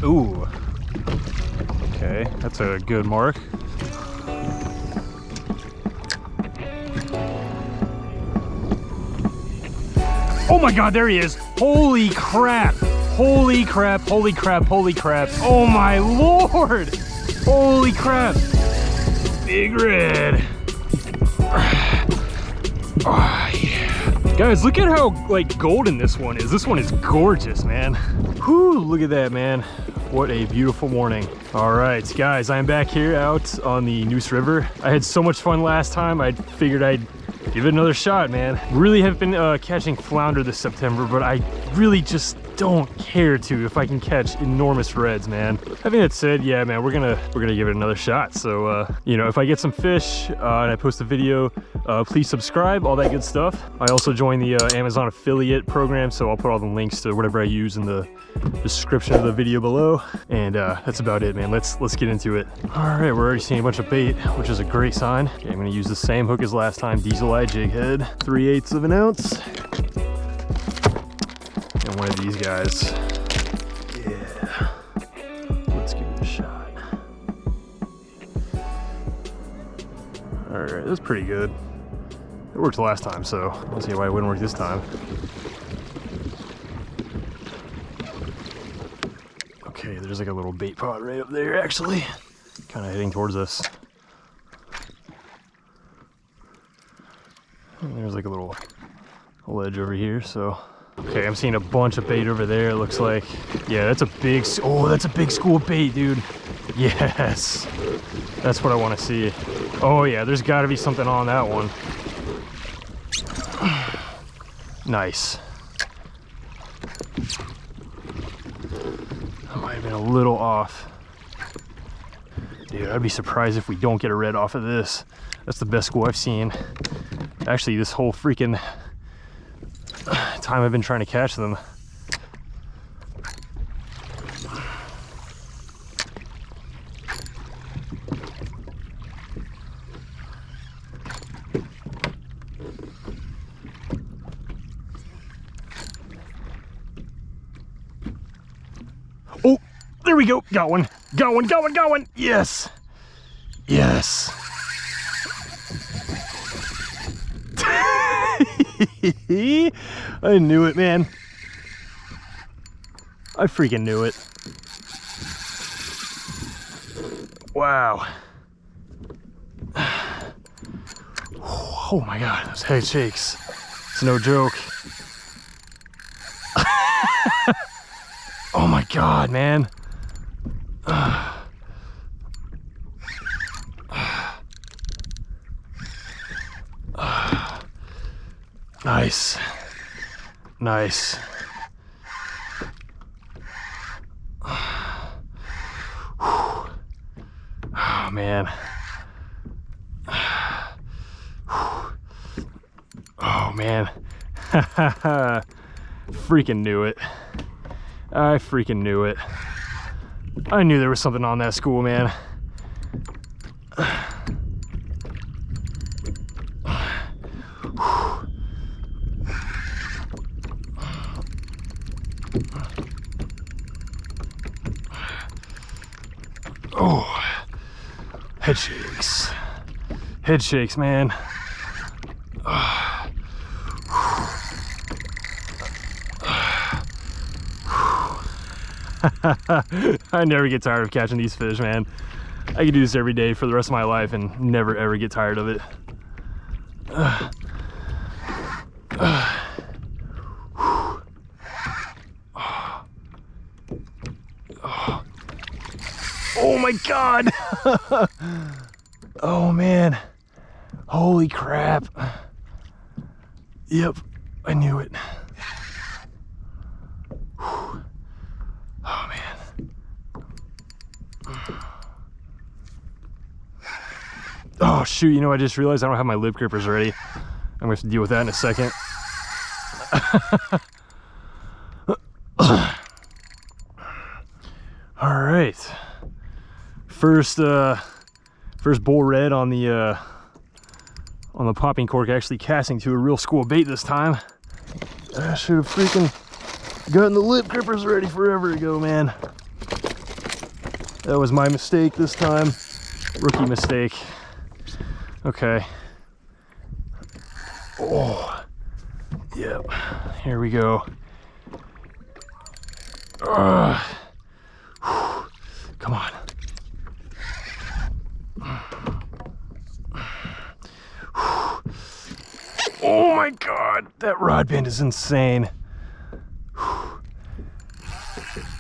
Ooh. Okay, that's a good mark. Oh my God, there he is. Holy crap. Holy crap, holy crap, holy crap. Oh my Lord. Holy crap. Big red. Oh, yeah. Guys, look at how like golden this one is. This one is gorgeous, man. Whew, look at that, man. What a beautiful morning. All right, guys, I'm back here out on the Neuse River. I had so much fun last time. I figured I'd give it another shot, man. Really have been catching flounder this September, but I really just don't care to if I can catch enormous reds, man. Having that said, yeah, man, we're gonna give it another shot. So you know, if I get some fish and I post a video, please subscribe, all that good stuff. I also joined the Amazon affiliate program, so I'll put all the links to whatever I use in the description of the video below. And that's about it, man. Let's get into it. All right, we're already seeing a bunch of bait, which is a great sign. Okay, I'm gonna use the same hook as last time, diezel lite jig head, 3/8 of an ounce. And one of these guys. Yeah. Let's give it a shot. All right, that's pretty good. It worked last time, so I'll see why it wouldn't work this time. Okay, there's like a little bait pod right up there, actually. Kind of heading towards us. And there's like a little ledge over here, so. Okay, I'm seeing a bunch of bait over there, it looks like. Yeah, that's a big, oh, that's a big school of bait, dude. Yes. That's what I want to see. Oh yeah, there's got to be something on that one. Nice. I might have been a little off. Dude, I'd be surprised if we don't get a red off of this. That's the best school I've seen. Actually, this whole freaking time I've been trying to catch them. Oh, there we go. Got one. Got one, got one, got one. Yes. Yes. I knew it, man. I freaking knew it. Wow. Oh my God, those head shakes. It's no joke. Oh my God, man. Nice. Nice. Oh man. Oh man. Freaking knew it. I freaking knew it. I knew there was something on that school, man. Oh, head shakes. Head shakes, man. I never get tired of catching these fish, man. I could do this every day for the rest of my life and never ever get tired of it. Oh my God. Oh man. Holy crap. Yep, I knew it. Oh man. Oh shoot, you know, I just realized I don't have my lip grippers ready. I'm gonna have to deal with that in a second. All right. First bull red on the popping cork, actually casting to a real school bait this time. I should have freaking gotten the lip grippers ready forever ago, man. That was my mistake this time. Rookie mistake. Okay. Oh, yep. Here we go. Come on. Oh my God, that rod bend is insane.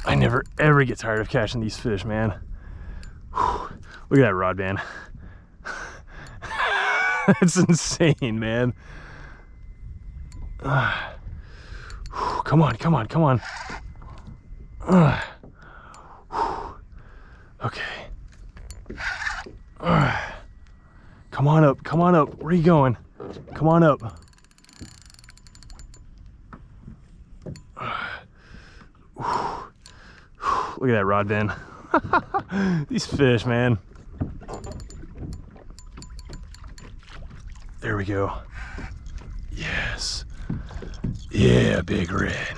I never ever get tired of catching these fish, man. Look at that rod band. That's insane, man. Come on, come on, come on. Okay. Come on up, come on up. Where are you going? Come on up. Look at that rod bend. These fish, man. There we go. Yes. Yeah, big red.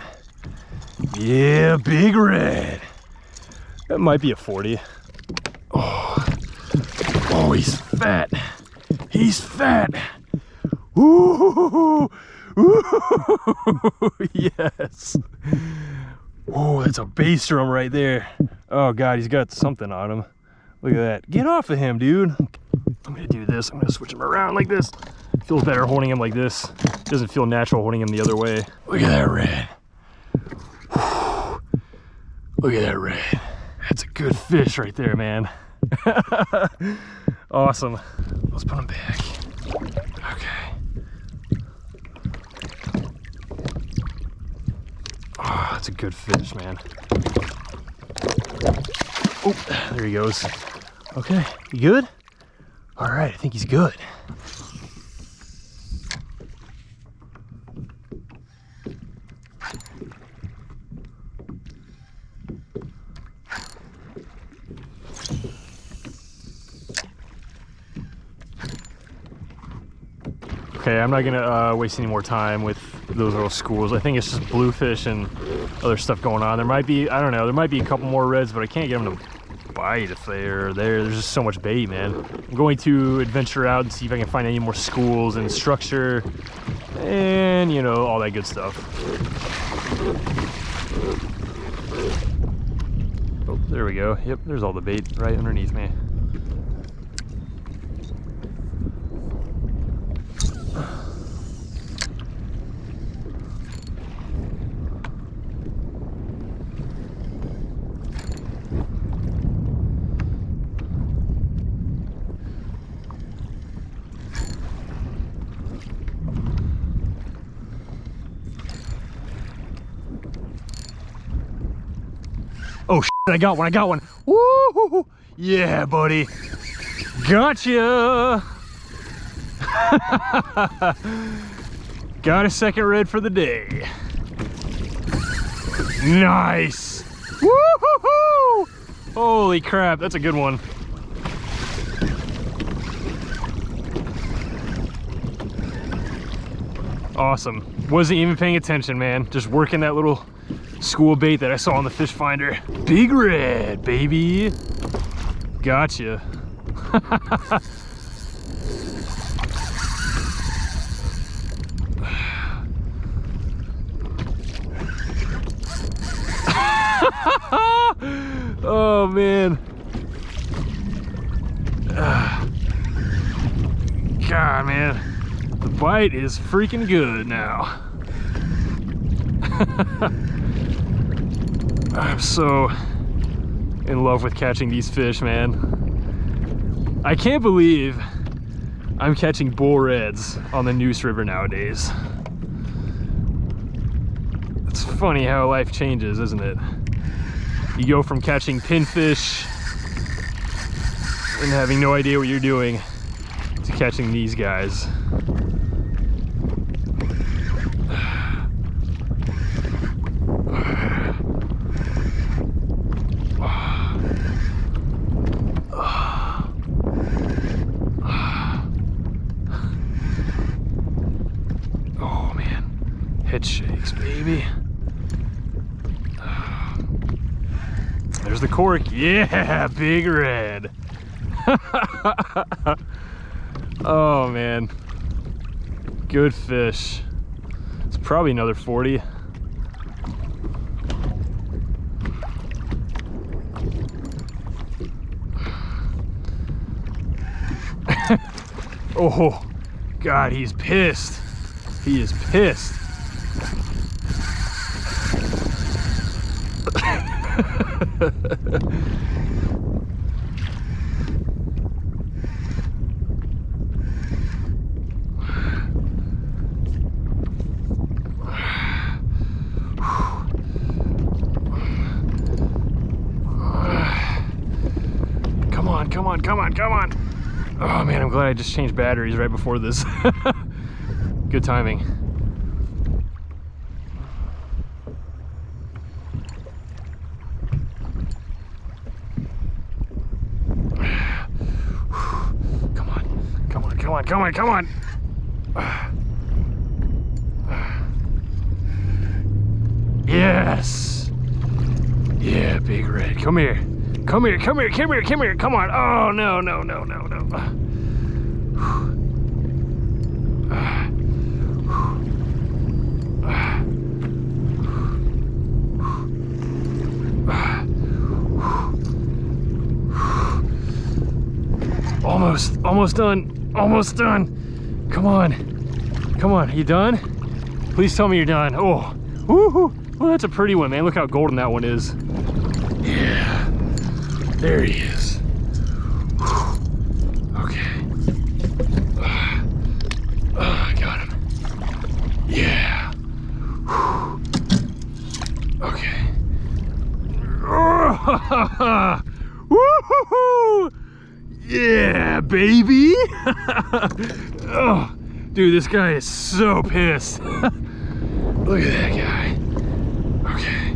Yeah, big red. That might be a 40. Oh, oh, he's fat. He's fat. Ooh, ooh, yes. Oh, that's a bass drum right there. Oh God, he's got something on him. Look at that. Get off of him, dude. I'm gonna do this. I'm gonna switch him around like this. Feels better holding him like this. Doesn't feel natural holding him the other way. Look at that red. Look at that red. That's a good fish right there, man. Awesome. Let's put him back. Okay. Oh, that's a good fish, man. Oh, there he goes. Okay, you good? All right, I think he's good. Okay, I'm not gonna waste any more time with those little schools. I think it's just bluefish and other stuff going on. There might be, I don't know, there might be a couple more reds, but I can't get them to bite if they're there. There's just so much bait, man. I'm going to adventure out and see if I can find any more schools and structure and, you know, all that good stuff. Oh, there we go. Yep, there's all the bait right underneath me. Oh shit, I got one. Woo! Yeah, buddy. Gotcha! Got a second red for the day. Nice! Woo-hoo-hoo! Holy crap, that's a good one. Awesome. Wasn't even paying attention, man. Just working that little school bait that I saw on the fish finder. Big red, baby. Gotcha. Oh man. God, man. The bite is freaking good now. I'm so in love with catching these fish, man. I can't believe I'm catching bull reds on the Neuse River nowadays. It's funny how life changes, isn't it? You go from catching pinfish and having no idea what you're doing to catching these guys. Head shakes, baby. There's the cork. Yeah, big red. Oh man, good fish. It's probably another 40. Oh God, he's pissed. He is pissed. Come on, come on, come on, come on. Oh man, I'm glad I just changed batteries right before this. Good timing. Come on, come on, come on, come on, come on. Yes. Yeah, big red. Come here. Come here, come here, come here, come here. Come on. Oh, no, no, no, no, no. Almost done. Almost done. Come on. Come on. You done? Please tell me you're done. Oh, woohoo. Well, that's a pretty one, man. Look how golden that one is. Yeah. There he is. Okay. I got him. Yeah. Okay. Woohoo! Yeah, baby. Oh, dude, this guy is so pissed. Look at that guy. Okay.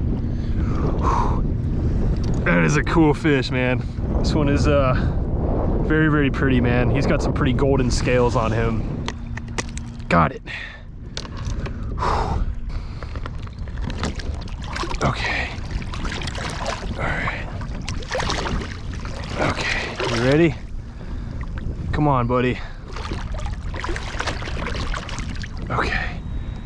That is a cool fish, man. This one is very, very pretty, man. He's got some pretty golden scales on him. Got it. Okay. All right. Okay, you ready? Come on, buddy. Okay.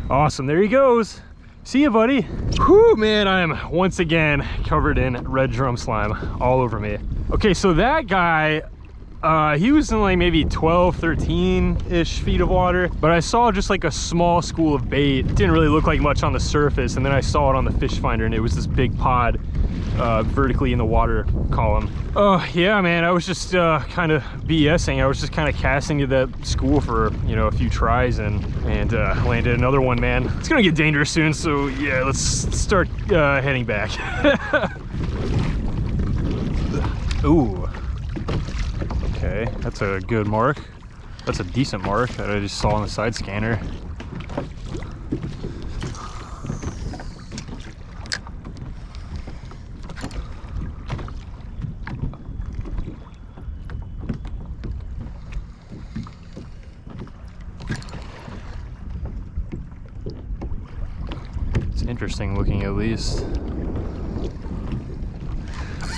Awesome, there he goes. See ya, buddy. Whew, man, I am once again covered in red drum slime all over me. Okay, so that guy, he was in like maybe 12, 13-ish feet of water, but I saw just like a small school of bait. It didn't really look like much on the surface, and then I saw it on the fish finder, and it was this big pod vertically in the water column. Oh, yeah, man, I was just kind of BSing. I was just kind of casting to that school for, you know, a few tries and landed another one, man. It's gonna get dangerous soon, so yeah, let's start heading back. Ooh. Okay, that's a good mark. That's a decent mark that I just saw on the side scanner. It's interesting looking, at least.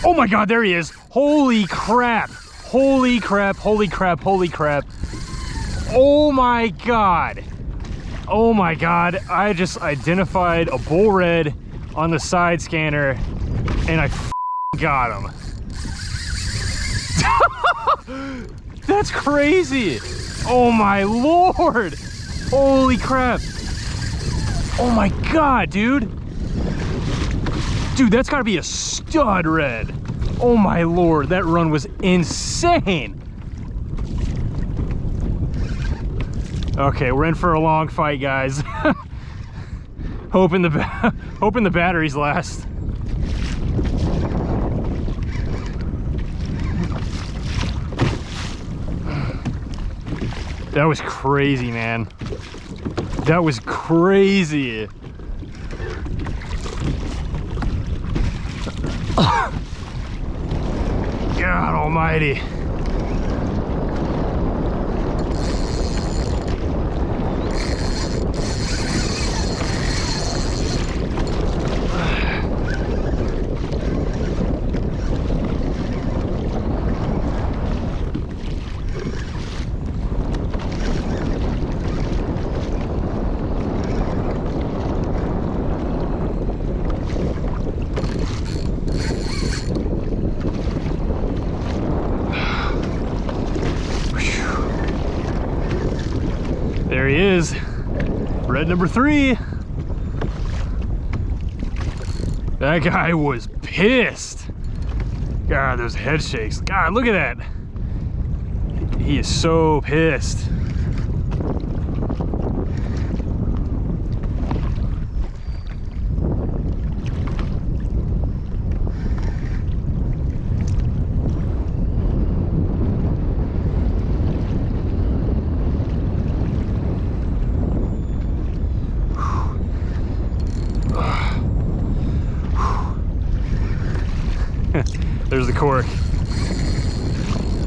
Oh my God, there he is. Holy crap. Holy crap, holy crap, holy crap. Oh my God. Oh my God. I just identified a bull red on the side scanner and I got him. That's crazy. Oh my Lord. Holy crap. Oh my God, dude. Dude, that's gotta be a stud red. Oh my Lord, that run was insane. Okay, we're in for a long fight, guys. hoping the batteries last. That was crazy, man. That was crazy. God almighty. red number 3. That guy was pissed. God, those head shakes. God, look at that. He is so pissed. There's the cork.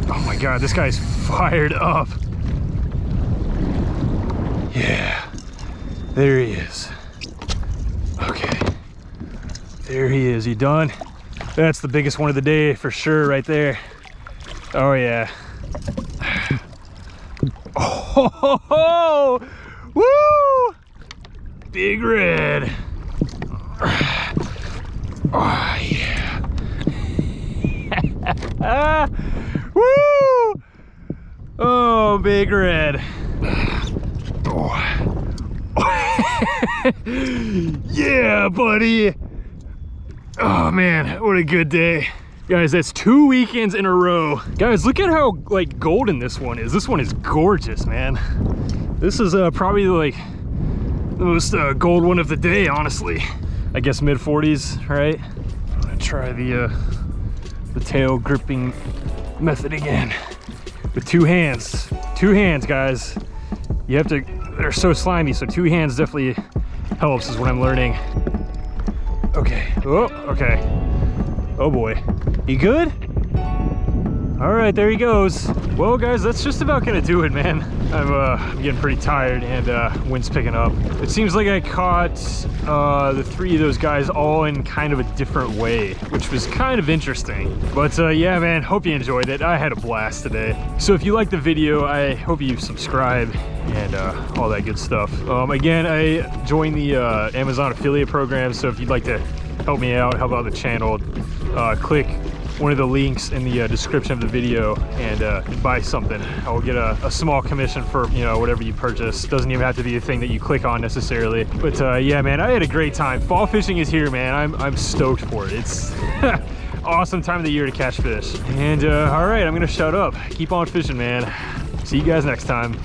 Oh my God, this guy's fired up. Yeah, there he is. Okay, there he is. You done? That's the biggest one of the day for sure right there. Oh yeah. Oh, ho, ho. Woo! Big red. Oh yeah. Woo! Oh, big red. Oh. Yeah, buddy. Oh man, what a good day. Guys, that's 2 weekends in a row. Guys, look at how like golden this one is. This one is gorgeous, man. This is probably like the most gold one of the day, honestly. I guess mid 40s, right? I'm gonna try the tail gripping method again with 2 hands. 2 hands, guys. You have to, they're so slimy, so 2 hands definitely helps, is what I'm learning. Okay. Oh, okay. Oh boy. You good? All right, there he goes. Well, guys, that's just about gonna do it, man. I'm getting pretty tired and wind's picking up. It seems like I caught the 3 of those guys all in kind of a different way, which was kind of interesting. But yeah, man, hope you enjoyed it. I had a blast today. So if you liked the video, I hope you subscribe and all that good stuff. Again, I joined the Amazon affiliate program, so if you'd like to help me out, help out the channel, click one of the links in the description of the video and buy something. I will get a small commission for, you know, whatever you purchase. Doesn't even have to be a thing that you click on necessarily. But yeah, man, I had a great time. Fall fishing is here, man. I'm stoked for it. It's awesome time of the year to catch fish. And all right, I'm gonna shut up. Keep on fishing, man. See you guys next time.